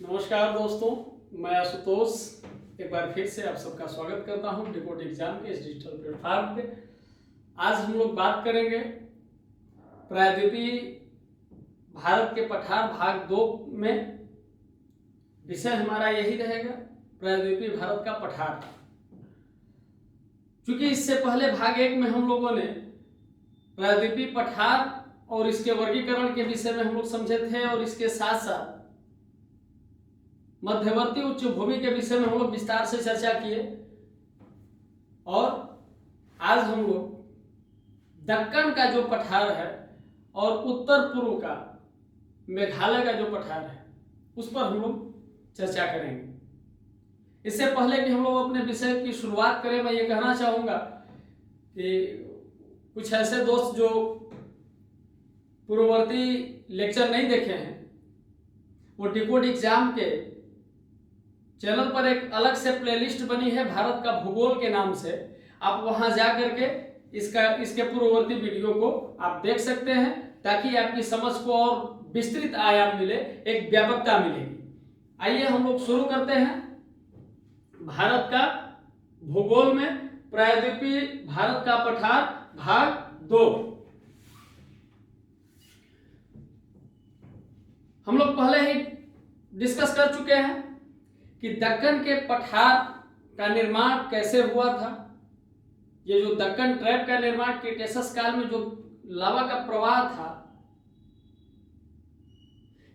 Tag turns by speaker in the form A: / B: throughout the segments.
A: नमस्कार दोस्तों, मैं आशुतोष एक बार फिर से आप सबका स्वागत करता हूं डिकोड एग्जाम के इस डिजिटल प्लेटफॉर्म पे। आज हम लोग बात करेंगे प्रायद्वीपीय भारत के पठार भाग 2 में। विषय हमारा यही रहेगा, प्रायद्वीपीय भारत का पठार। क्योंकि इससे पहले भाग 1 में हम लोगों ने प्रायद्वीपीय पठार और इसके वर्गीकरण के विषय में हम लोग समझे थे, और इसके साथ साथ मध्यवर्ती उच्च भूमि के विषय में हम लोग विस्तार से चर्चा किए। और आज हम लोग दक्कन का जो पठार है और उत्तर पूर्व का मेघालय का जो पठार है उस पर हम लोग चर्चा करेंगे। इससे पहले कि हम लोग अपने विषय की शुरुआत करें, मैं ये कहना चाहूँगा कि कुछ ऐसे दोस्त जो पूर्ववर्ती लेक्चर नहीं देखे हैं, वो डिकोड एग्जाम के चैनल पर एक अलग से प्लेलिस्ट बनी है भारत का भूगोल के नाम से। आप वहां जा करके इसके पूर्ववर्ती वीडियो को आप देख सकते हैं, ताकि आपकी समझ को और विस्तृत आयाम मिले, एक व्यापकता मिलेगी। आइए हम लोग शुरू करते हैं भारत का भूगोल में प्रायद्वीपीय भारत का पठार भाग 2। हम लोग पहले ही डिस्कस कर चुके हैं कि दक्कन के पठार का निर्माण कैसे हुआ था। ये जो दक्कन ट्रैप का निर्माण क्रिटेशियस काल में जो लावा का प्रवाह था,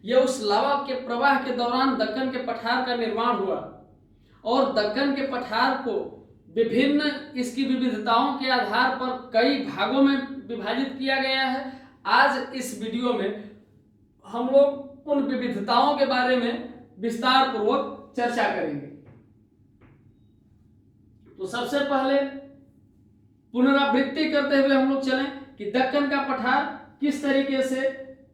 A: ये उस लावा के प्रवाह के दौरान दक्कन के पठार का निर्माण हुआ। और दक्कन के पठार को विभिन्न इसकी विविधताओं के आधार पर कई भागों में विभाजित किया गया है। आज इस वीडियो में हम लोग उन विविधताओं के बारे में विस्तार पूर्वक चर्चा करेंगे। तो सबसे पहले पुनरावृत्ति करते हुए हम लोग चलें कि दक्कन का पठार किस तरीके से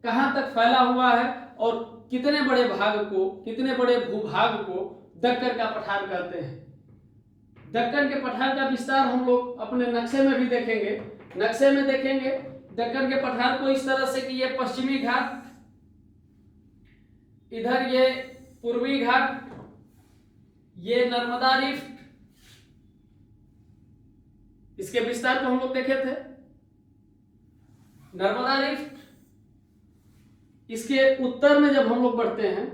A: कहां तक फैला हुआ है और कितने बड़े भाग को, कितने बड़े भूभाग को दक्कन का पठार कहते हैं। दक्कन के पठार का विस्तार हम लोग अपने नक्शे में भी देखेंगे। नक्शे में देखेंगे दक्कन के पठार को इस तरह से कि ये पश्चिमी घाट, इधर ये पूर्वी घाट, ये नर्मदा रिफ्ट, इसके विस्तार को हम लोग देखे थे। नर्मदा रिफ्ट, इसके उत्तर में जब हम लोग बढ़ते हैं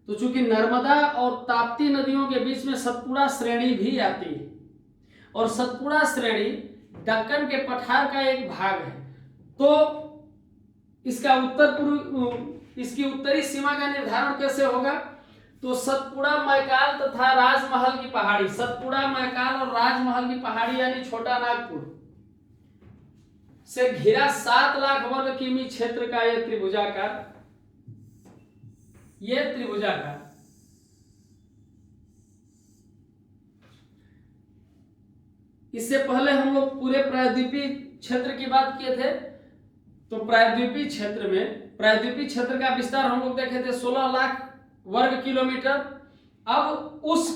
A: तो चूंकि नर्मदा और ताप्ती नदियों के बीच में सतपुड़ा श्रेणी भी आती है, और सतपुड़ा श्रेणी दक्कन के पठार का एक भाग है। तो इसका उत्तर पूर्व, इसकी उत्तरी सीमा का निर्धारण कैसे होगा? तो सतपुड़ा, मैकाल तथा राजमहल की पहाड़ी, सतपुड़ा, मैकाल और राजमहल की पहाड़ी यानी छोटा नागपुर से घिरा 7 लाख वर्ग किमी क्षेत्र का यह त्रिभुजाकार, इससे पहले हम लोग पूरे प्रायद्वीपीय क्षेत्र की बात किए थे। तो प्रायद्वीपीय क्षेत्र का विस्तार हम लोग देखे थे 16 लाख वर्ग किलोमीटर। अब उस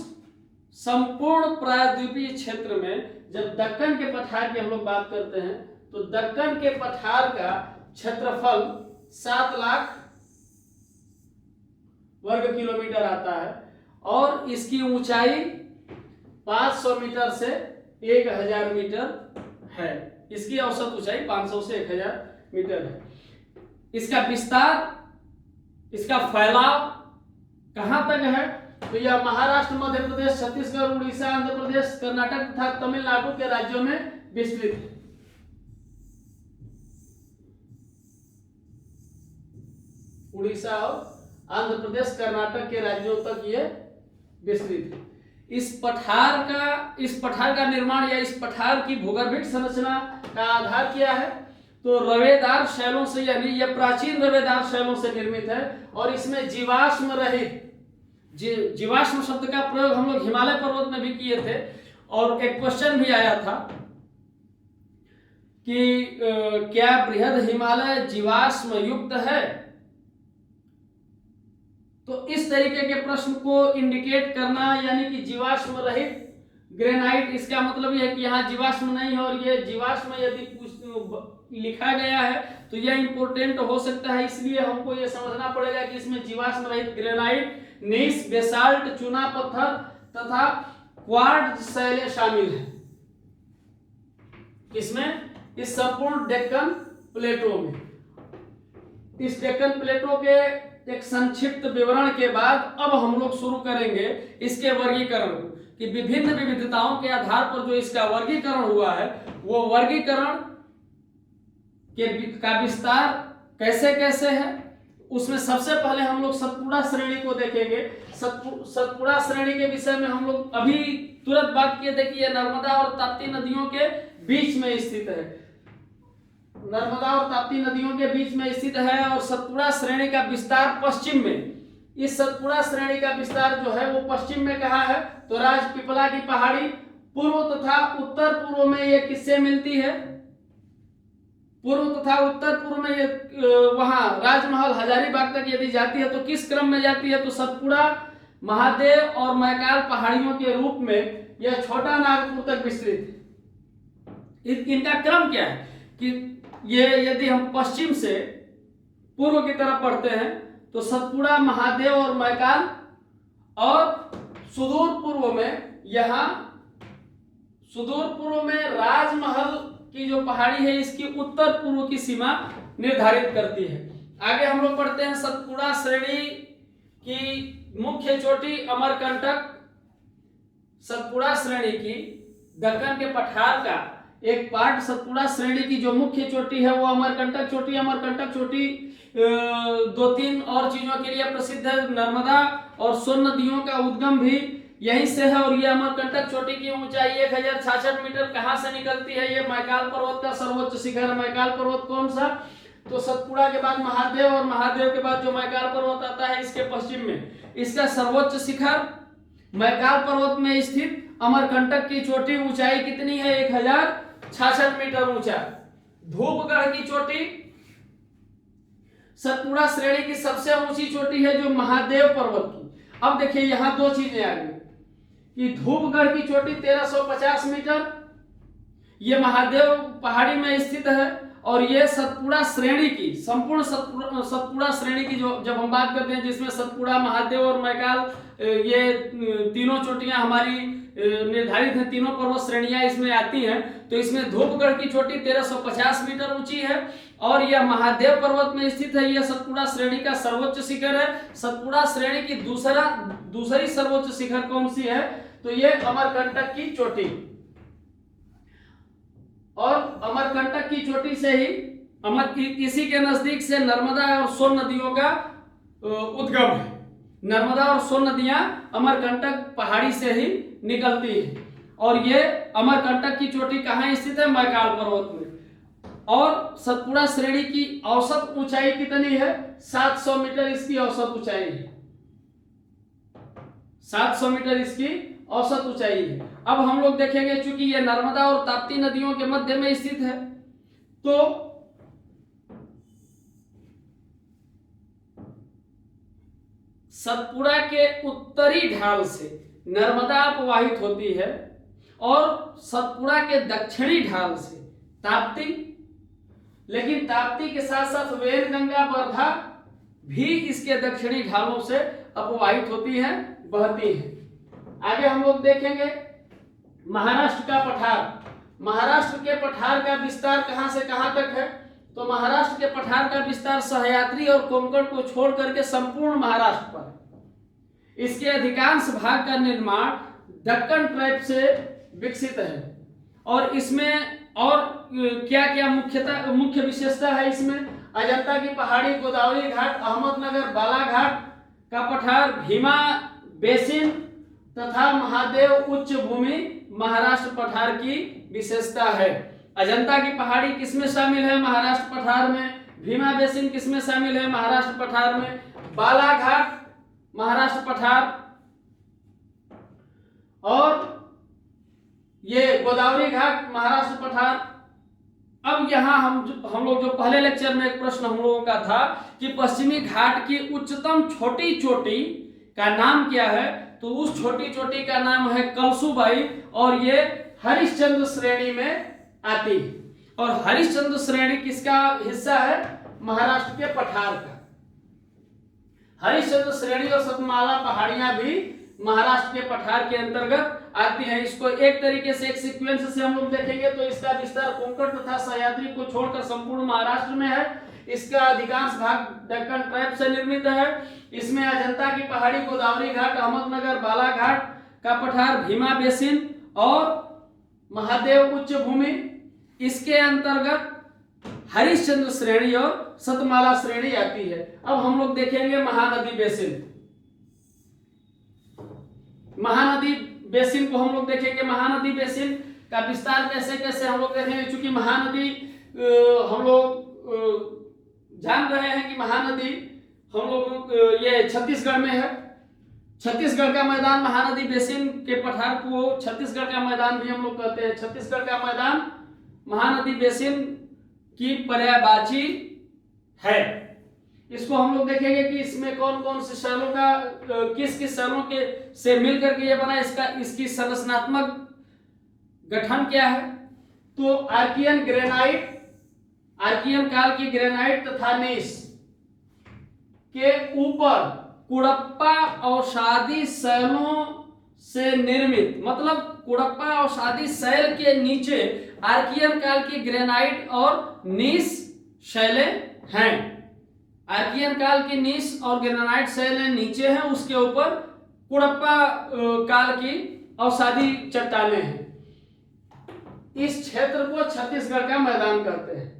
A: संपूर्ण प्रायद्वीपीय क्षेत्र में जब दक्कन के पठार की हम लोग बात करते हैं, तो दक्कन के पठार का क्षेत्रफल 7 लाख वर्ग किलोमीटर आता है, और इसकी ऊंचाई 500 मीटर से 1000 मीटर है। इसकी औसत ऊंचाई 500 से 1000 मीटर है। इसका विस्तार, इसका फैलाव कहां तक है? तो यह महाराष्ट्र, मध्य प्रदेश, छत्तीसगढ़, उड़ीसा, आंध्र प्रदेश, कर्नाटक तथा तमिलनाडु के राज्यों में विस्तृत है। उड़ीसा और आंध्र प्रदेश, कर्नाटक के राज्यों तक यह विस्तृत है। इस पठार का निर्माण या इस पठार की भूगर्भिक संरचना का आधार क्या है? तो रवेदार शैलों से, यानी यह प्राचीन रवेदार शैलों से निर्मित है, और इसमें जीवाश्म रहित, जीवाश्म शब्द का प्रयोग हम लोग हिमालय पर्वत में भी किए थे। और एक क्वेश्चन भी आया था कि क्या बृहद हिमालय जीवाश्म युक्त है? तो इस तरीके के प्रश्न को इंडिकेट करना, यानी कि जीवाश्म रहित ग्रेनाइट, इसका मतलब यह है कि यहाँ जीवाश्म नहीं है, और ये जीवाश्म यदि लिखा गया है तो यह इंपॉर्टेंट हो सकता है, इसलिए हमको यह समझना पड़ेगा कि इसमें जीवाश्म रहित ग्रेनाइट, नीस, बेसाल्ट, चूना पत्थर तथा क्वार्ट्ज शैलें शामिल हैं। किसमें? इस संपूर्ण डेक्कन प्लेटो में। इस डेक्कन प्लेटो के एक संक्षिप्त विवरण के बाद अब हम लोग शुरू करेंगे इसके वर्गीकरण को, कि विभिन्न विविधताओं के आधार पर जो इसका वर्गीकरण हुआ है वो वर्गीकरण का विस्तार कैसे कैसे है। उसमें सबसे पहले हम लोग सतपुड़ा श्रेणी को देखेंगे। सतपुड़ा श्रेणी के विषय में हम लोग अभी तुरंत बात किए थे कि यह नर्मदा और ताप्ती नदियों के बीच में स्थित है। नर्मदा और ताप्ती नदियों के बीच में स्थित है और सतपुड़ा श्रेणी का विस्तार पश्चिम में। इस सतपुड़ा श्रेणी का विस्तार जो है वो पश्चिम में कहाँ है? तो राजपीपला की पहाड़ी पूर्व तथा उत्तर पूर्व में ये किससे मिलती है? पूर्व तथा उत्तर पूर्व में ये वहां राजमहल हजारीबाग तक यदि जाती है तो किस क्रम में जाती है? तो सतपुड़ा, महादेव और मैकाल पहाड़ियों के रूप में यह छोटा नागपुर तक विस्तृत है। इनका क्रम क्या है कि ये यदि हम पश्चिम से पूर्व की तरफ बढ़ते हैं तो सतपुड़ा, महादेव और मैकाल, और सुदूर पूर्व में यहाँ सुदूर पूर्व में राजमहल की जो पहाड़ी है इसकी उत्तर पूर्व की सीमा निर्धारित करती है। आगे हम लोग पढ़ते हैं सतपुड़ा श्रेणी की मुख्य चोटी अमरकंटक। सतपुड़ा श्रेणी की दक्कन के पठार का एक पार्ट सतपुड़ा श्रेणी की जो मुख्य चोटी है वो अमरकंटक चोटी। अमरकंटक चोटी 2-3 और चीजों के लिए प्रसिद्ध है। नर्मदा और सोन नदियों का उद्गम भी यहीं से है। और ये अमरकंटक चोटी की ऊंचाई 1066 मीटर कहाँ से निकलती है? ये मैकाल पर्वत का सर्वोच्च शिखर है। मैकाल पर्वत कौन सा? तो सतपुड़ा के बाद महादेव और महादेव के बाद जो मैकाल पर्वत आता है इसके पश्चिम में। इसका सर्वोच्च शिखर मैकाल पर्वत में स्थित अमरकंटक की चोटी ऊंचाई कितनी है? 1066 मीटर ऊंचा। धूपगढ़ की चोटी सतपुड़ा श्रेणी की सबसे ऊंची चोटी है जो महादेव पर्वत की। अब देखिए यहां दो चीजें आ गई कि धूपगढ़ की चोटी 1350 मीटर, ये महादेव पहाड़ी में स्थित है। और ये सतपुड़ा श्रेणी की संपूर्ण सतपुड़ा श्रेणी की जो जब हम बात करते हैं जिसमें सतपुड़ा, महादेव और मैकाल ये तीनों चोटियां हमारी निर्धारित हैं, तीनों पर्वत श्रेणियां इसमें आती हैं। तो इसमें धूपगढ़ की चोटी 1350 मीटर ऊंची है और यह महादेव पर्वत में स्थित है। यह सतपुड़ा श्रेणी का सर्वोच्च शिखर है। सतपुड़ा श्रेणी की दूसरी सर्वोच्च शिखर कौन सी है? तो यह अमरकंटक की चोटी। और अमरकंटक की चोटी से ही इसी के नजदीक से नर्मदा और सोन नदियों का उद्गम है। नर्मदा और सोन नदियां अमरकंटक पहाड़ी से ही निकलती है। और ये अमरकंटक की चोटी कहाँ स्थित है? मैकाल पर्वत में। और सतपुड़ा श्रेणी की औसत ऊंचाई कितनी है? 700 मीटर इसकी औसत ऊंचाई है। 700 मीटर इसकी औसत ऊंचाई है। अब हम लोग देखेंगे चूंकि यह नर्मदा और ताप्ती नदियों के मध्य में स्थित है तो सतपुड़ा के उत्तरी ढाल से नर्मदा अपवाहित होती है और सतपुड़ा के दक्षिणी ढाल से ताप्ती, लेकिन ताप्ती के साथ साथ वेदगंगा, वर्धा भी इसके दक्षिणी ढालों से अपवाहित होती हैं, बहती हैं। आगे हम लोग देखेंगे महाराष्ट्र का पठार। महाराष्ट्र के पठार का विस्तार कहां से कहां तक है? तो महाराष्ट्र के पठार का विस्तार सह्याद्री और कोंकण को छोड़ करके संपूर्ण महाराष्ट्र पर है। इसके अधिकांश भाग का निर्माण दक्कन ट्रैप से विकसित है। और इसमें और क्या क्या मुख्य विशेषता है इसमें? अजंता की पहाड़ी, गोदावरी घाट, अहमदनगर बालाघाट का पठार, भीमा बेसिन तथा महादेव उच्च भूमि महाराष्ट्र पठार की विशेषता है। अजंता की पहाड़ी किसमें शामिल है? महाराष्ट्र पठार में। भीमा बेसिन किसमें शामिल है? महाराष्ट्र पठार में। बालाघाट महाराष्ट्र पठार और ये गोदावरी घाट महाराष्ट्र पठार। अब यहाँ हम लोग जो पहले लेक्चर में एक प्रश्न हम लोगों का था कि पश्चिमी घाट की उच्चतम छोटी चोटी का नाम क्या है? तो उस छोटी चोटी का नाम है कलसुबाई और ये हरिश्चंद्र श्रेणी में आती है। और हरिश्चंद्र श्रेणी किसका हिस्सा है? महाराष्ट्र के पठार का। हरिश्चंद्र श्रेणी और सतमाला पहाड़ियां भी महाराष्ट्र के पठार के अंतर्गत आती हैं। इसको एक तरीके से एक सीक्वेंस से हम लोग देखेंगे तो इसका विस्तार कोंकण तथा सह्याद्री को छोड़कर संपूर्ण महाराष्ट्र में है। इसका अधिकांश भाग दक्कन ट्रैप से निर्मित है। इसमें अजंता की पहाड़ी, गोदावरी घाट, अहमदनगर, बालाघाट का पठार, भीमा बेसिन और महादेव उच्च भूमि, इसके अंतर्गत हरिश्चंद्र श्रेणी और सतमाला श्रेणी आती है। अब हम लोग देखेंगे महानदी बेसिन। महानदी बेसिन को हम लोग देखेंगे। महानदी बेसिन का विस्तार कैसे कैसे हम लोग देखेंगे, क्योंकि महानदी हम लोग जान रहे हैं कि महानदी हम लोग ये छत्तीसगढ़ में है। छत्तीसगढ़ का मैदान महानदी बेसिन के पठार को छत्तीसगढ़ का मैदान भी हम लोग कहते हैं। छत्तीसगढ़ का मैदान महानदी बेसिन की पर्यायवाची है। इसको हम लोग देखेंगे कि इसमें कौन कौन से शैलों का किस किस शैलों के से मिलकर के ये बना, इसकी संरचनात्मक गठन क्या है। तो आर्कियन ग्रेनाइट, आर्कियन काल की ग्रेनाइट तथा नीस के ऊपर कुड़प्पा अवसादी शैलों से निर्मित, मतलब कुड़प्पा अवसादी शैल के नीचे आर्कियन काल की ग्रेनाइट और नीस शैलें हैं। आर्कियन काल की नीस और ग्रेनाइट शैलें नीचे हैं, उसके ऊपर कुड़प्पा काल की अवसादी चट्टानें हैं। इस क्षेत्र को छत्तीसगढ़ का मैदान कहते हैं।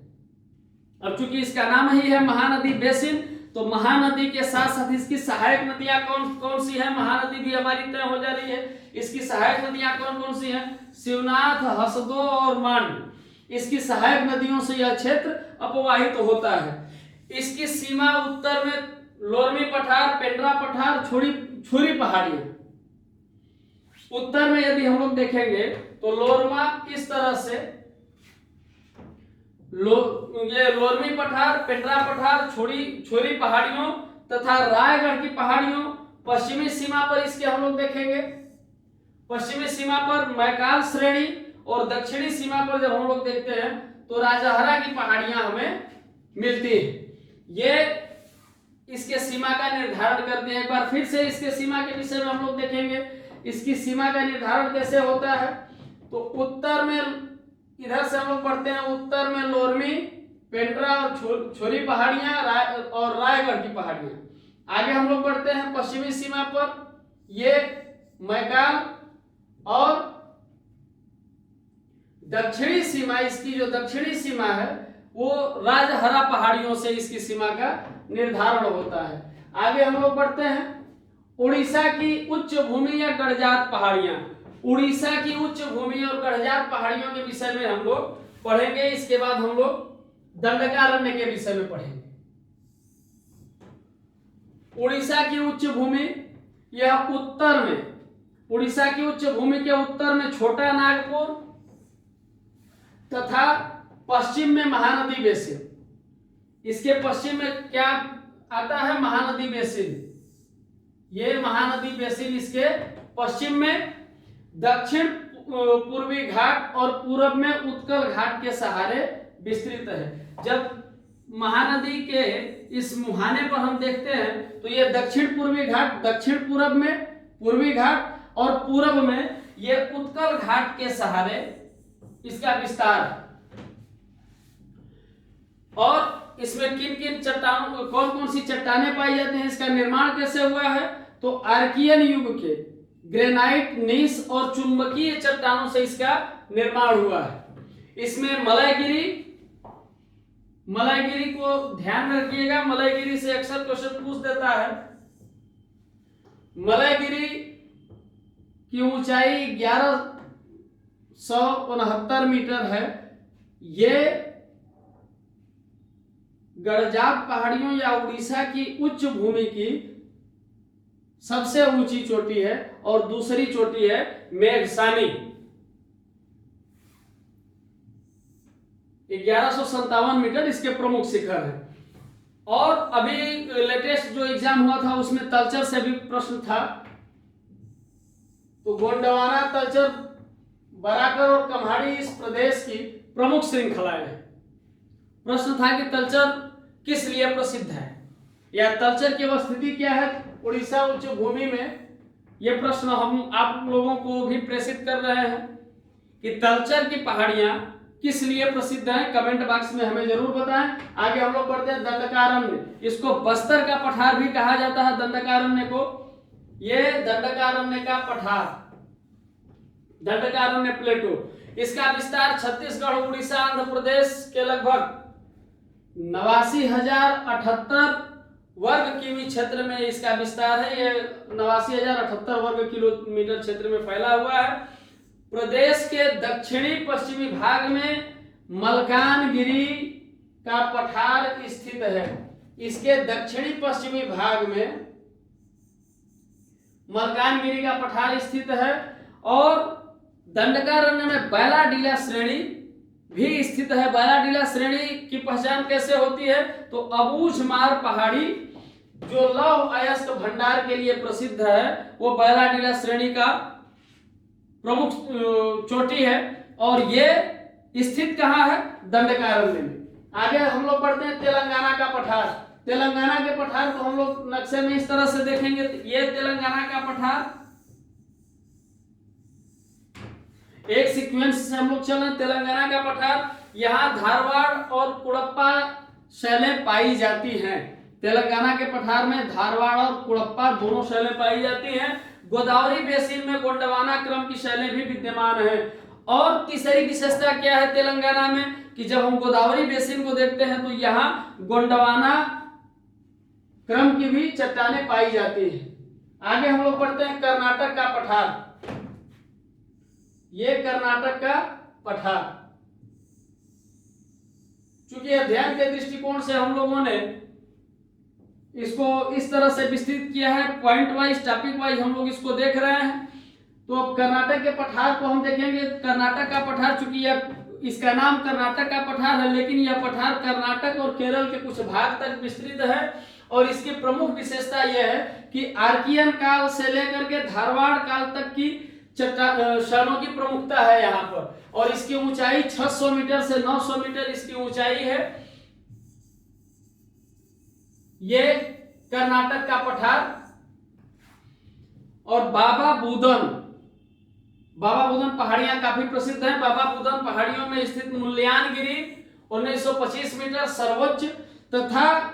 A: अब चूंकि इसका नाम ही है महानदी बेसिन, तो महानदी के साथ साथ इसकी सहायक नदियां कौन कौन सी है, महानदी भी हमारी तय हो जा रही है। इसकी सहायक नदियां कौन कौन सी हैं? शिवनाथ, हसदो और मांड। इसकी सहायक नदियों से यह क्षेत्र अपवाहित होता है। इसकी सीमा उत्तर में लोरमी पठार, पेंड्रा पठार, छुरी पहाड़ियां। उत्तर में यदि हम लोग देखेंगे तो लोरमा इस तरह से ये लोरमी पठार, पेंड्रा पठार, छुरी पहाड़ियों तथा रायगढ़ की पहाड़ियों। पश्चिमी सीमा पर इसके हम लोग देखेंगे, पश्चिमी सीमा पर मैकाल श्रेणी और दक्षिणी सीमा पर जब हम लोग देखते हैं तो राजहरा की पहाड़ियां हमें मिलती हैं। ये इसके सीमा का निर्धारण करते हैं। एक बार फिर से इसके सीमा के विषय में हम लोग देखेंगे। इसकी सीमा का निर्धारण कैसे होता है, तो उत्तर में इधर से हम लोग पढ़ते हैं, उत्तर में लोरमी, पेंड्रा और छुरी पहाड़ियां और रायगढ़ की पहाड़ियां। आगे हम लोग पढ़ते हैं पश्चिमी सीमा पर ये मैकाल और दक्षिणी सीमा, इसकी जो दक्षिणी सीमा है वो राजहरा पहाड़ियों से इसकी सीमा का निर्धारण होता है। आगे हम लोग बढ़ते हैं उड़ीसा की उच्च भूमि या गढ़जात पहाड़ियां। उड़ीसा की उच्च भूमि और गढ़जात पहाड़ियों के विषय में हम लोग पढ़ेंगे। इसके बाद हम लोग दंडकारण्य के विषय में पढ़ेंगे। उड़ीसा की उच्च भूमि, यह उत्तर में, उड़ीसा की उच्च भूमि के उत्तर में छोटा नागपुर तथा पश्चिम में महानदी बेसिन। इसके पश्चिम में क्या आता है? महानदी बेसिन। ये महानदी बेसिन इसके पश्चिम में, दक्षिण पूर्वी घाट और पूरब में उत्कल घाट के सहारे विस्तृत है। जब महानदी के इस मुहाने पर हम देखते हैं तो ये दक्षिण पूर्वी घाट, दक्षिण पूरब में पूर्वी घाट और पूरब में ये उत्कल घाट के सहारे इसका विस्तार है। और इसमें किन किन चट्टानों, कौन कौन सी चट्टानें पाई जाती हैं, इसका निर्माण कैसे हुआ है, तो आर्कियन युग के ग्रेनाइट, नीस और चुंबकीय चट्टानों से इसका निर्माण हुआ है। इसमें मलयगिरी को ध्यान में रखिएगा, मलयगिरी से अक्सर क्वेश्चन पूछ देता है। मलयगिरी की ऊंचाई 1169 मीटर है। ये गढ़जात पहाड़ियों या उड़ीसा की उच्च भूमि की सबसे ऊंची चोटी है और दूसरी चोटी है मेघसानी। 1157 मीटर इसके प्रमुख शिखर है। और अभी लेटेस्ट जो एग्जाम हुआ था उसमें तलचर से भी प्रश्न था। तो गोंडवाना, तलचर, बराकर और कम्हाड़ी इस प्रदेश की प्रमुख श्रृंखलाएं। प्रश्न था कि तलचर किस लिए प्रसिद्ध है, या तलचर की अवस्थिति क्या है उड़ीसा उच्च भूमि में। यह प्रश्न हम आप लोगों को भी प्रेषित कर रहे हैं कि तलचर की पहाड़ियां किस लिए प्रसिद्ध हैं, कमेंट बॉक्स में हमें जरूर बताएं। आगे हम लोग बढ़ते हैं दंडकारण्य। इसको बस्तर का पठार भी कहा जाता है दंडकारण्य को। ये दंडकारण्य का पठार, दंडकारण्य प्लेटो, इसका विस्तार छत्तीसगढ़, उड़ीसा, आंध्र प्रदेश के लगभग 89,078 वर्ग किमी क्षेत्र में इसका विस्तार है। ये 89,078 वर्ग किलोमीटर क्षेत्र में फैला हुआ है। प्रदेश के दक्षिणी पश्चिमी भाग में मल्कानगिरी का पठार स्थित है। इसके दक्षिणी पश्चिमी भाग में मल्कानगिरी का पठार स्थित है और दंडकारण्य में बैलाडीला श्रेणी भी स्थित है। बैलाडीला श्रेणी की पहचान कैसे होती है, तो अबूझमार पहाड़ी जो लौह अयस्क भंडार के लिए प्रसिद्ध है, वो बैलाडीला श्रेणी का प्रमुख चोटी है और ये स्थित कहाँ है, दंडकारण्य में। आगे हम लोग बढ़ते हैं तेलंगाना का पठार। तेलंगाना के पठार को हम लोग नक्शे में इस तरह से देखेंगे। ये तेलंगाना का पठार, एक सीक्वेंस से हम लोग चल रहे हैं। तेलंगाना का पठार, यहाँ धारवाड़ और कुड़प्पा शैलें पाई जाती हैं। तेलंगाना के पठार में धारवाड़ और कुड़प्पा दोनों शैलें पाई जाती हैं। गोदावरी बेसिन में गोंडवाना क्रम की शैलें भी विद्यमान हैं। और तीसरी विशेषता क्या है तेलंगाना में, कि जब हम गोदावरी बेसिन को देखते हैं तो यहाँ गोंडवाना क्रम की भी चट्टानें पाई जाती हैं। आगे हम लोग बढ़ते हैं कर्नाटक का पठार। ये कर्नाटक का पठार, चूंकि अध्ययन के दृष्टिकोण से हम लोगों ने इसको इस तरह से विस्तृत किया है, पॉइंट वाइज, टॉपिक वाइज हम लोग इसको देख रहे हैं। तो अब कर्नाटक के पठार को हम देखेंगे। कर्नाटक का पठार, चूंकि यह इसका नाम कर्नाटक का पठार है, लेकिन यह पठार कर्नाटक और केरल के कुछ भाग तक विस्तृत है। और इसकी प्रमुख विशेषता यह है कि आर्कियन काल से लेकर के धारवाड़ काल तक की शैलों की प्रमुखता है यहाँ पर। और इसकी ऊंचाई 600 मीटर से 900 मीटर इसकी ऊंचाई है। ये कर्नाटक का पठार। और बाबा बुदन पहाड़ियां काफी प्रसिद्ध हैं। बाबा बुदन पहाड़ियों में स्थित मुल्यानगिरी 1925 मीटर सर्वोच्च तथा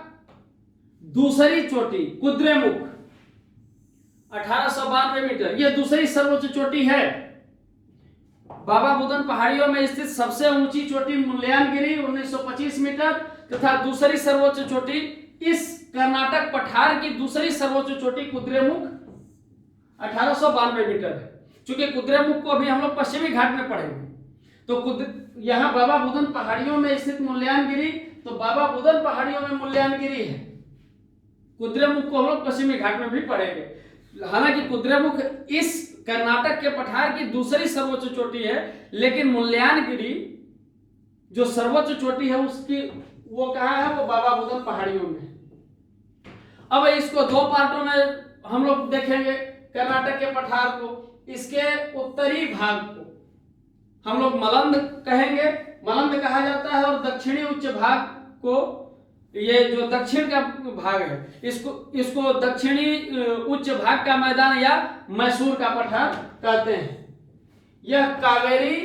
A: दूसरी चोटी कुद्रेमुख 1892 मीटर, यह दूसरी सर्वोच्च चोटी है। बाबा बुदन पहाड़ियों में स्थित सबसे ऊंची चोटी मुल्यानगिरी 1925 मीटर तथा दूसरी सर्वोच्च चोटी, इस कर्नाटक पठार की दूसरी सर्वोच्च चोटी कुद्रेमुख 1892 मीटर है। चूंकि कुद्रेमुख को अभी हम लोग पश्चिमी घाट में पढ़ेंगे, तो यहाँ बाबा बुदन पहाड़ियों में स्थित मुल्यानगिरी, तो बाबा बुदन पहाड़ियों में मुल्यानगिरी है। कुद्रेमुख को हम लोग पश्चिमी घाट में भी पढ़ेंगे। हालांकि कुद्रेमुख इस कर्नाटक के पठार की दूसरी सर्वोच्च चोटी है, लेकिन मुल्यानगिरी जो सर्वोच्च चोटी है उसकी वो कहाँ है, वो बाबा बुदन पहाड़ियों में। अब इसको दो पार्टों में हम लोग देखेंगे कर्नाटक के पठार को। इसके उत्तरी भाग को हम लोग मलंद कहेंगे, मलंद कहा जाता है, और दक्षिणी उच्च भाग को, ये जो दक्षिण का भाग है, इसको दक्षिणी उच्च भाग का मैदान या मैसूर का पठार कहते हैं। यह कावेरी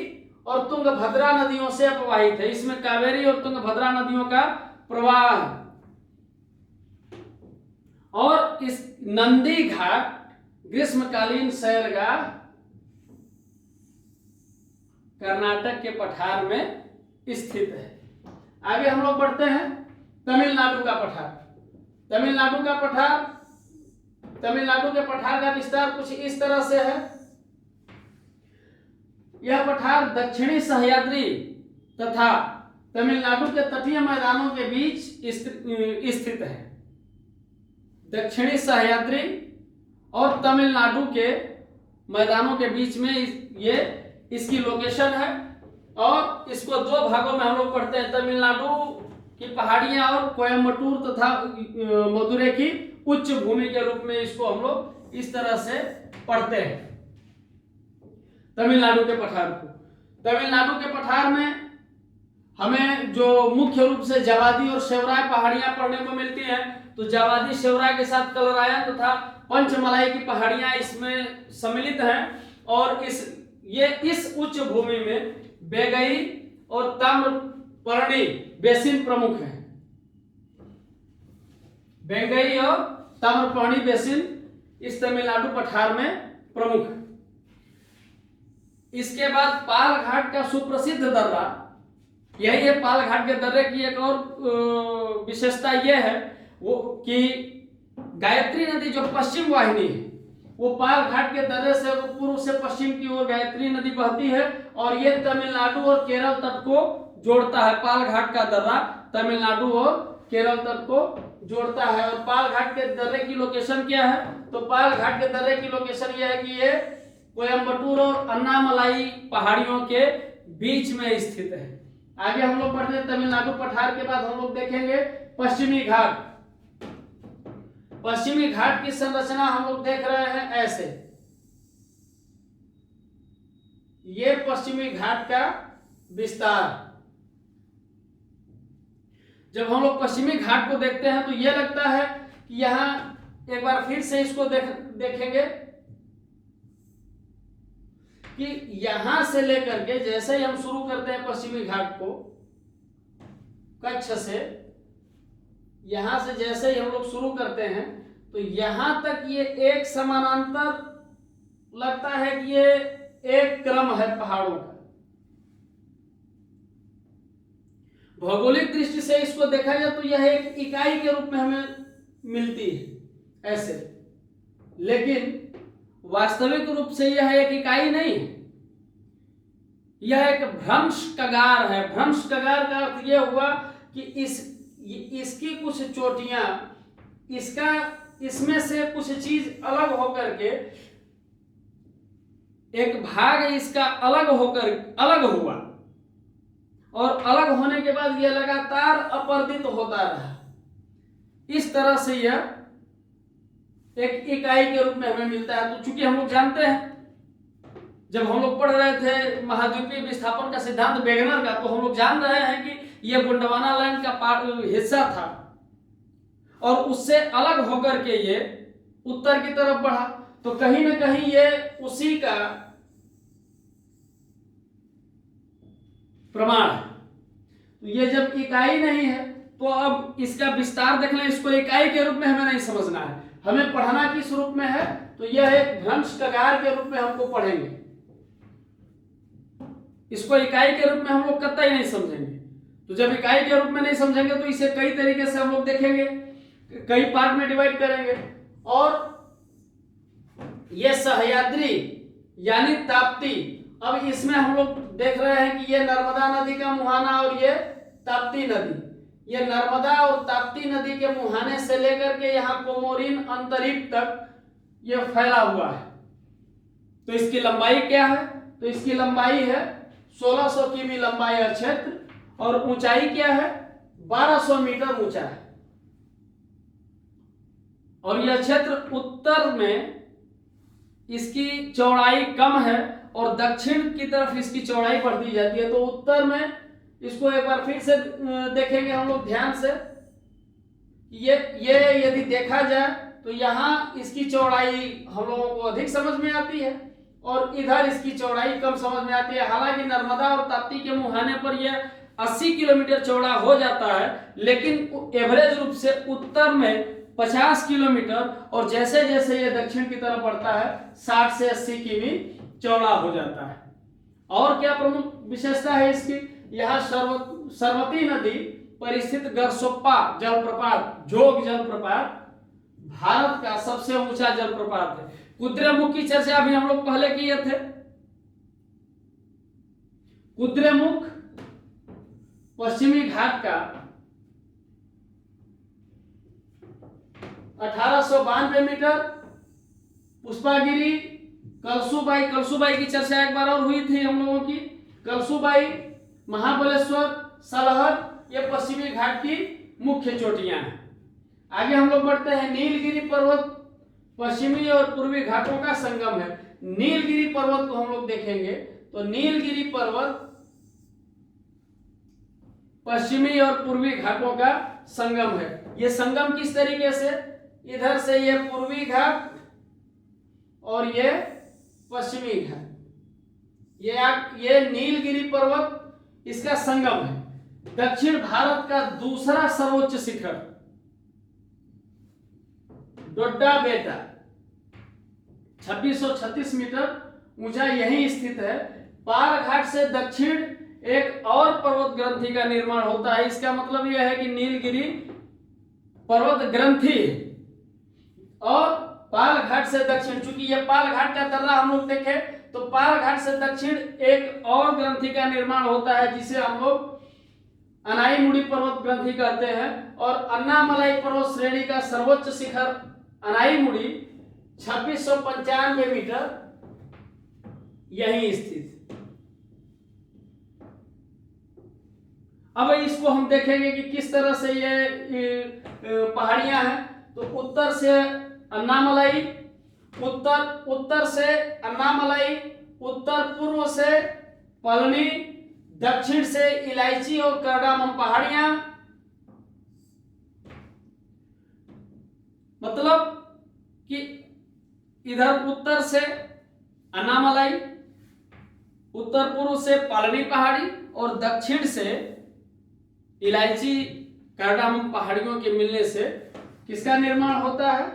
A: और तुंगभद्रा नदियों से प्रवाहित है। इसमें कावेरी और तुंगभद्रा नदियों का प्रवाह है। और इस नंदी घाट ग्रीष्मकालीन सैरगाह कर्नाटक के पठार में स्थित है। आगे हम लोग बढ़ते हैं तमिलनाडु का पठार। तमिलनाडु के पठार का विस्तार कुछ इस तरह से है। यह पठार दक्षिणी सह्याद्री तथा तमिलनाडु के तटीय मैदानों के बीच स्थित है। दक्षिणी सह्याद्री और तमिलनाडु के मैदानों के बीच में ये इसकी लोकेशन है। और इसको दो भागों में हम लोग पढ़ते हैं, तमिलनाडु की पहाड़ियां और कोयम्बटूर तथा मदुरै की उच्च भूमि के रूप में इसको हम लोग इस तरह से पढ़ते हैं तमिलनाडु के पठार को। तमिलनाडु के पठार में हमें जो मुख्य रूप से जवादी और शेवराय पहाड़ियां पढ़ने को मिलती हैं, तो जवादी शेवराय के साथ कलरायन तथा पंचमलाई की पहाड़ियां इसमें सम्मिलित हैं। और इस उच्च भूमि में बेगई और ताम्रपर्णी बेसिन प्रमुख हैं। बेगई और ताम्रपर्णी बेसिन इस तमिलनाडु पठार में प्रमुख है। इसके बाद पाल घाट का सुप्रसिद्ध दर्रा, यही है पाल घाट के दर्रे की एक और विशेषता यह है वो कि गायत्री नदी जो पश्चिम वाहिनी है वो पाल घाट के दर्रे से पूर्व से पश्चिम की ओर गायत्री नदी बहती है और ये तमिलनाडु और केरल तट को जोड़ता है। पाल घाट का दर्रा तमिलनाडु और केरल तट को जोड़ता है। और पाल घाट के दर्रे की लोकेशन क्या है? तो पाल घाट के दर्रे की लोकेशन यह है कि ये कोयम्बटूर और अन्नामलाई पहाड़ियों के बीच में स्थित है। आगे हम लोग पढ़ते हैं तमिलनाडु पठार के बाद हम लोग देखेंगे पश्चिमी घाट। पश्चिमी घाट की संरचना हम लोग देख रहे हैं ऐसे, ये पश्चिमी घाट का विस्तार। जब हम लोग पश्चिमी घाट को देखते हैं तो यह लगता है कि यहां एक बार फिर से इसको देखेंगे कि यहां से लेकर के जैसे ही हम शुरू करते हैं पश्चिमी घाट को कच्छ से, यहां से जैसे ही हम लोग शुरू करते हैं तो यहां तक ये एक समानांतर लगता है कि ये एक क्रम है पहाड़ों का। भौगोलिक दृष्टि से इसको देखा जाए तो यह एक इकाई के रूप में हमें मिलती है ऐसे, लेकिन वास्तविक रूप से यह एक इकाई नहीं है, यह एक भ्रंश कगार है। भ्रंश कगार का अर्थ यह हुआ कि इसकी कुछ चोटियां, इसमें से कुछ चीज अलग होकर के एक भाग इसका अलग हुआ और अलग होने के बाद यह लगातार अपर्दित होता रहा। इस तरह से यह एक इकाई के रूप में हमें मिलता है। तो चूंकि हम लोग जानते हैं जब हम लोग पढ़ रहे थे महाद्वीपीय विस्थापन का सिद्धांत वेगनर का, तो हम लोग जान रहे हैं कि यह गोंडवाना लैंड का हिस्सा था और उससे अलग होकर के ये उत्तर की तरफ बढ़ा। तो कहीं ना कहीं ये उसी का प्रमाण है। तो ये जब इकाई नहीं है तो अब इसका विस्तार देख लें। इसको इकाई के रूप में हमें नहीं समझना है, हमें पढ़ना किस रूप में है? तो यह एक भ्रंश कगार के रूप में हमको पढ़ेंगे। इसको इकाई के रूप में हम लोग कतई नहीं समझेंगे। तो जब इकाई के रूप में नहीं समझेंगे तो इसे कई तरीके से हम लोग देखेंगे, कई पार्ट में डिवाइड करेंगे। और यह सह्याद्री यानी ताप्ती, अब इसमें हम लोग देख रहे हैं कि यह नर्मदा नदी का मुहाना और यह ताप्ती नदी, यह नर्मदा और ताप्ती नदी के मुहाने से लेकर के यहाँ कोमोरिन अंतरिक्ष तक यह फैला हुआ है। तो इसकी लंबाई क्या है? तो इसकी लंबाई है 1600 किमी लंबाई है क्षेत्र, और ऊंचाई क्या है? 1200 मीटर ऊंचा है। और यह क्षेत्र उत्तर में इसकी चौड़ाई कम है और दक्षिण की तरफ इसकी चौड़ाई बढ़ती जाती है। तो उत्तर में इसको एक बार फिर से देखेंगे हम लोग ध्यान से। ये यदि देखा जाए तो यहाँ इसकी चौड़ाई हम लोगों को अधिक समझ में आती है और इधर इसकी चौड़ाई कम समझ में आती है। हालांकि नर्मदा और ताप्ती के मुहाने पर यह 80 किलोमीटर चौड़ा हो जाता है, लेकिन एवरेज रूप से उत्तर में 50 किलोमीटर और जैसे जैसे ये दक्षिण की तरफ बढ़ता है 60 से 80 किमी चौड़ा हो जाता है। और क्या प्रमुख विशेषता है इसकी? यहाँ सरवती नदी पर स्थित गरसोप्पा जलप्रपात, जोग जलप्रपात भारत का सबसे ऊंचा जलप्रपात है। कुद्रेमुख की चर्चा भी हम लोग पहले किए थे। कुद्रेमुख पश्चिमी घाट का 1892 मीटर। पुष्पागिरी, कलसूबाई की चर्चा एक बार और हुई थी हम लोगों की। कलसूबाई, महाबलेश्वर, सलहट, ये पश्चिमी घाट की मुख्य चोटियां हैं। आगे हम लोग बढ़ते हैं। नीलगिरी पर्वत पश्चिमी और पूर्वी घाटों का संगम है। नीलगिरी पर्वत को हम लोग देखेंगे तो नीलगिरी पर्वत पश्चिमी और पूर्वी घाटों का संगम है। ये संगम किस तरीके से, इधर से ये पूर्वी घाट और ये पश्चिमी घाट, ये नीलगिरी पर्वत इसका संगम है। दक्षिण भारत का दूसरा सर्वोच्च शिखर डोड्डा बेटा 2636 मीटर ऊंचा यहीं स्थित है। पार घाट से दक्षिण एक और पर्वत ग्रंथि का निर्माण होता है। इसका मतलब यह है कि नीलगिरी पर्वत ग्रंथि और पाल घाट से दक्षिण, चूंकि यह पाल घाट का दर्रा हम लोग देखे तो पाल घाट से दक्षिण एक और ग्रंथि का निर्माण होता है जिसे हम लोग अनाईमुड़ी पर्वत ग्रंथि कहते हैं। और अन्नामलाई पर्वत श्रेणी का सर्वोच्च शिखर अनाईमुड़ी 2695 मीटर यहीं स्थित। अब इसको हम देखेंगे कि किस तरह से ये पहाड़ियां हैं। तो उत्तर से अन्नामलाई, उत्तर से अन्नामलाई, उत्तर पूर्व से पलनी, दक्षिण से इलायची और करडामम पहाड़ियां, मतलब कि इधर उत्तर से अन्नामलाई, उत्तर पूर्व से पलनी पहाड़ी और दक्षिण से इलायची कार्डामम पहाड़ियों के मिलने से किसका निर्माण होता है,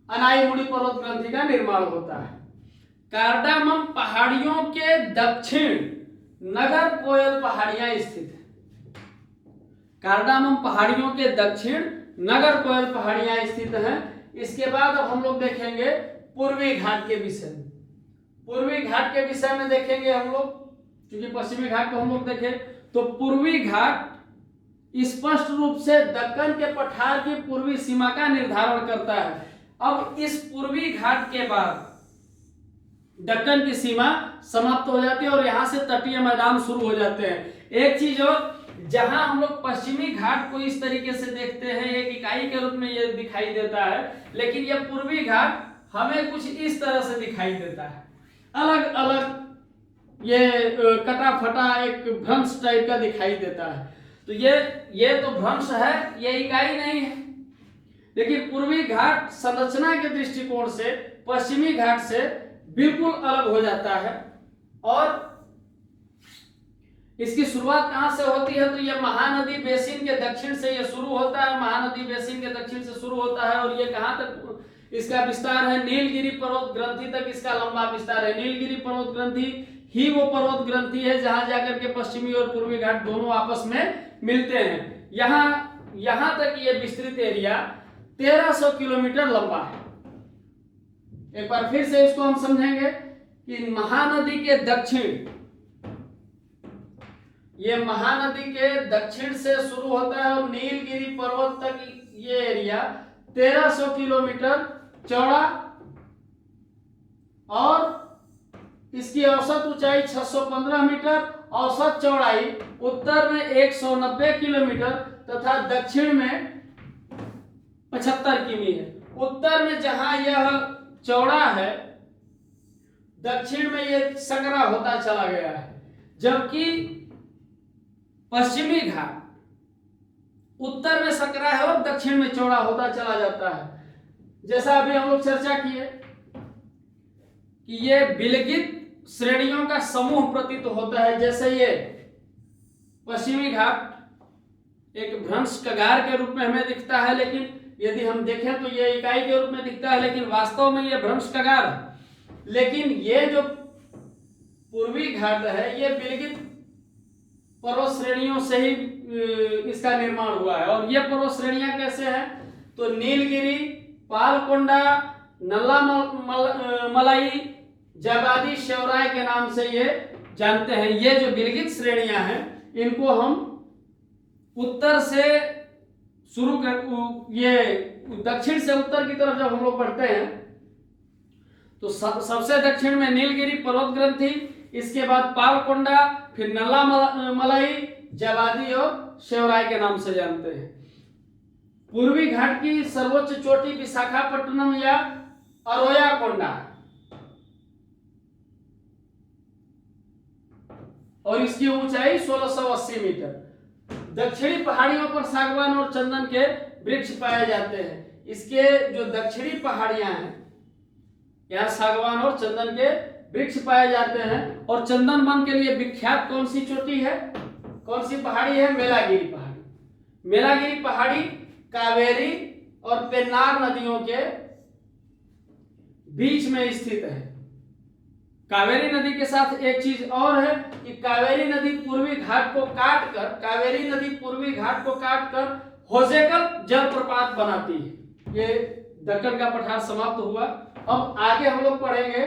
A: अनाईमुड़ी पर्वत ग्रंथि का निर्माण होता है। कार्डामम पहाड़ियों के दक्षिण नगर कोयल पहाड़ियां स्थित है। कार्डामम पहाड़ियों के दक्षिण नगर कोयल पहाड़ियां स्थित हैं। इसके बाद अब हम लोग देखेंगे पूर्वी घाट के विषय में। पूर्वी घाट के विषय में देखेंगे हम लोग, क्योंकि पश्चिमी घाट को हम लोग देखें तो पूर्वी घाट स्पष्ट रूप से दक्कन के पठार की पूर्वी सीमा का निर्धारण करता है। अब इस पूर्वी घाट के बाद दक्कन की सीमा समाप्त हो जाती है और यहां से तटीय मैदान शुरू हो जाते हैं। एक चीज और, जहां हम लोग पश्चिमी घाट को इस तरीके से देखते हैं, एक इकाई के रूप में ये दिखाई देता है, लेकिन यह पूर्वी घाट हमें कुछ इस तरह से दिखाई देता है, अलग अलग ये कटा फटा एक भ्रंश टाइप का दिखाई देता है। तो ये तो भ्रंश है, ये इकाई नहीं है। लेकिन पूर्वी घाट संरचना के दृष्टिकोण से पश्चिमी घाट से बिल्कुल अलग हो जाता है। और इसकी शुरुआत कहां से होती है, तो यह महानदी बेसिन के दक्षिण से यह शुरू होता है। महानदी बेसिन के दक्षिण से शुरू होता है और यह कहां तक इसका विस्तार है, नीलगिरी पर्वत ग्रंथि तक इसका लंबा विस्तार है। नीलगिरी पर्वत ग्रंथि ही वो पर्वत ग्रंथि है जहां जाकर के पश्चिमी और पूर्वी घाट दोनों आपस में मिलते हैं। यहां तक ये विस्तृत एरिया 1300 किलोमीटर लंबा है। एक बार फिर से इसको हम समझेंगे कि महानदी के दक्षिण, ये महानदी के दक्षिण से शुरू होता है और नीलगिरी पर्वत तक ये एरिया 1300 किलोमीटर चौड़ा और इसकी औसत ऊंचाई 615 मीटर, औसत चौड़ाई उत्तर में 190 किलोमीटर तथा दक्षिण में 75 किमी है। उत्तर में जहां यह चौड़ा है, दक्षिण में यह संकरा होता चला गया है, जबकि पश्चिमी घाट उत्तर में संकरा है और दक्षिण में चौड़ा होता चला जाता है। जैसा अभी हम लोग चर्चा किए कि ये विलगित श्रेणियों का समूह प्रतीत होता है। जैसे ये पश्चिमी घाट एक भ्रंश कगार के रूप में हमें दिखता है, लेकिन यदि हम देखें तो ये इकाई के रूप में दिखता है, लेकिन वास्तव में ये भ्रंश कगार है। लेकिन ये जो पूर्वी घाट है ये विलगित पर्वत श्रेणियों से ही इसका निर्माण हुआ है। और ये पर्वत श्रेणियां कैसे हैं, तो नीलगिरी, पालकोंडा, नल्ला मलाई, जबादी, शेवराय के नाम से ये जानते हैं। ये जो विलगित श्रेणियां हैं इनको हम उत्तर से शुरू कर, ये दक्षिण से उत्तर की तरफ जब हम लोग बढ़ते हैं तो सबसे दक्षिण में नीलगिरी पर्वत ग्रंथि, इसके बाद पालकोंडा, फिर नल्ला मलाई, जबादी और शेवराय के नाम से जानते हैं। पूर्वी घाट की सर्वोच्च चोटी विशाखापट्टनम या अरोया कोंडा। और इसकी ऊंचाई 1680 मीटर। दक्षिणी पहाड़ियों पर सागवान और चंदन के वृक्ष पाए जाते हैं। इसके जो दक्षिणी पहाड़ियां हैं, यहाँ सागवान और चंदन के वृक्ष पाए जाते हैं। और चंदन वन के लिए विख्यात कौन सी चोटी है, कौन सी पहाड़ी है? मेलागिरी पहाड़ी। मेलागिरी पहाड़ी कावेरी और पेन्नार नदियों के बीच में स्थित है। कावेरी नदी के साथ एक चीज और है कि कावेरी नदी पूर्वी घाट को काट कर होजेकल जलप्रपात बनाती है। ये दक्कन का पठार समाप्त हुआ। अब आगे हम लोग पढ़ेंगे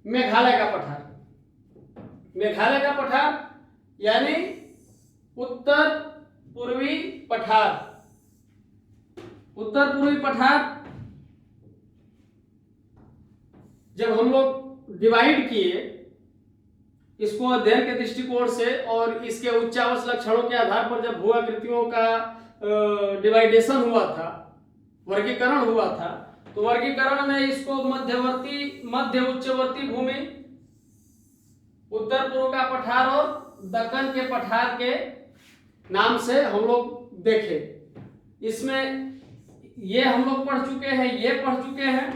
A: मेघालय का पठार। मेघालय का पठार यानी उत्तर पूर्वी पठार। उत्तर पूर्वी पठार जब हम लोग डिवाइड किए इसको अध्ययन के दृष्टिकोण से और इसके उच्चावच लक्षणों के आधार पर, जब भू-आकृतियों का डिवाइडेशन हुआ था, वर्गीकरण हुआ था, तो वर्गीकरण में इसको मध्य उच्चवर्ती भूमि, उत्तर पूर्व का पठार और दक्कन के पठार के नाम से हम लोग देखे। इसमें ये हम लोग पढ़ चुके हैं, ये पढ़ चुके हैं।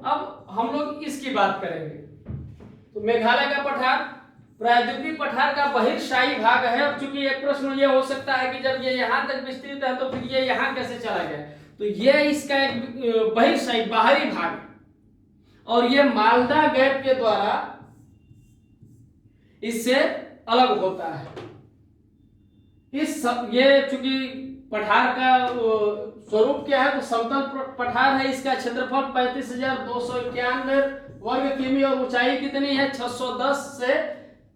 A: अब हम लोग इसकी बात करेंगे। तो मेघालय का पठार प्रायद्वीपीय पठार का बहिर्शाही भाग है। अब चूंकि एक प्रश्न ये हो सकता है कि जब ये यहाँ तक विस्तृत है तो फिर ये यहाँ कैसे चला गया, तो ये इसका एक बहिर्शाही बाहरी भाग है। और ये मालदा गैप के द्वारा इससे अलग होता है। ये चूंकि पठार का स्वरूप क्या है, तो समतल पठार है। इसका क्षेत्रफल 35,291 वर्ग किमी और ऊंचाई कितनी है? 610 से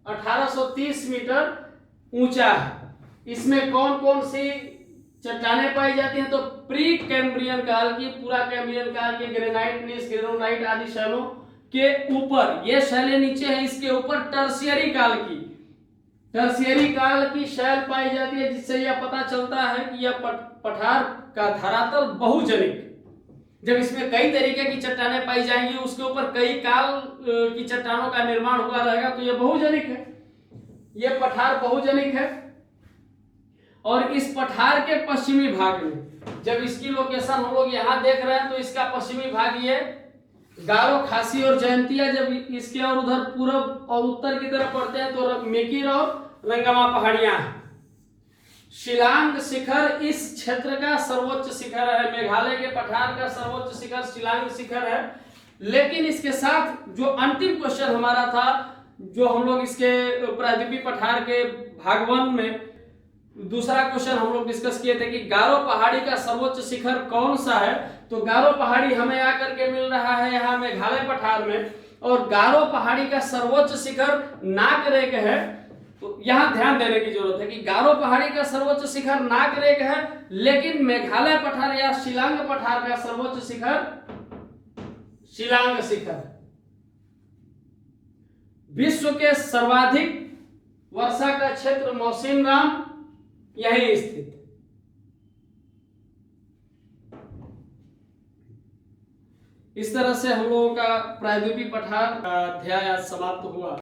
A: 1830 मीटर ऊंचा है। इसमें कौन कौन सी चट्टानें पाई जाती हैं? तो प्री कैम्ब्रियन काल की, पूरा कैम्ब्रियन काल की ग्रेनाइट, नीस, ग्रेनोलाइट आदि शैलों के ऊपर, ये शैलें नीचे हैं, इसके ऊपर टर्शियरी काल की शैल पाई जाती है, जिससे यह पता चलता है कि यह पठार का धरातल बहुजनिक। जब इसमें कई तरीके की चट्टानें पाई जाएंगी, उसके ऊपर कई काल की चट्टानों का निर्माण हुआ रहेगा, तो यह बहुजनिक है। यह पठार बहुजनिक है। और इस पठार के पश्चिमी भाग में, जब इसकी लोकेशन हम लोग यहाँ देख रहे हैं, तो इसका पश्चिमी भाग ये गारो, खासी और जयंतिया, जब इसके और उधर पूर्व और उत्तर की तरफ पड़ते हैं तो मेकिर और रंगमा पहाड़ियां हैं। शिलांग शिखर इस क्षेत्र का सर्वोच्च शिखर है। मेघालय के पठार का सर्वोच्च शिखर शिलांग शिखर है। लेकिन इसके साथ जो अंतिम क्वेश्चन हमारा था, जो हम लोग इसके प्रायद्वीपीय पठार के भाग 1 में दूसरा क्वेश्चन हम लोग डिस्कस किए थे कि गारो पहाड़ी का सर्वोच्च शिखर कौन सा है। तो गारो पहाड़ी हमें आकर के मिल रहा है यहाँ मेघालय पठार में। और गारो पहाड़ी का सर्वोच्च शिखर नाकरेक है। तो यहाँ ध्यान देने की जरूरत है कि गारो पहाड़ी का सर्वोच्च शिखर नाकरेक है, लेकिन मेघालय पठार या शिलांग पठार का सर्वोच्च शिखर शिलांग शिखर। विश्व के सर्वाधिक वर्षा का क्षेत्र मौसिनराम यही स्थित। इस तरह से हम लोगों का प्रायद्वीपीय पठार का अध्याय आज समाप्त हुआ।